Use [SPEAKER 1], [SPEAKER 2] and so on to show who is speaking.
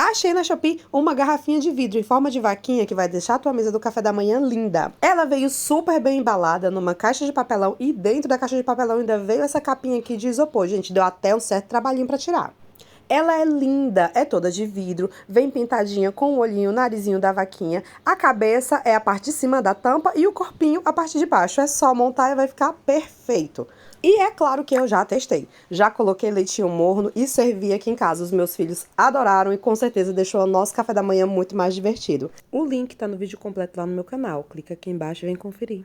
[SPEAKER 1] Achei na Shopee uma garrafinha de vidro em forma de vaquinha que vai deixar a tua mesa do café da manhã linda. Ela veio super bem embalada numa caixa de papelão e dentro da caixa de papelão ainda veio essa capinha aqui de isopor. Gente, deu até um certo trabalhinho pra tirar. Ela é linda, é toda de vidro, vem pintadinha com o olhinho, o narizinho da vaquinha. A cabeça é a parte de cima da tampa e o corpinho a parte de baixo. É só montar e vai ficar perfeito. E é claro que eu já testei. Já coloquei leitinho morno e servi aqui em casa. Os meus filhos adoraram e com certeza deixou o nosso café da manhã muito mais divertido. O link tá no vídeo completo lá no meu canal. Clica aqui embaixo e vem conferir.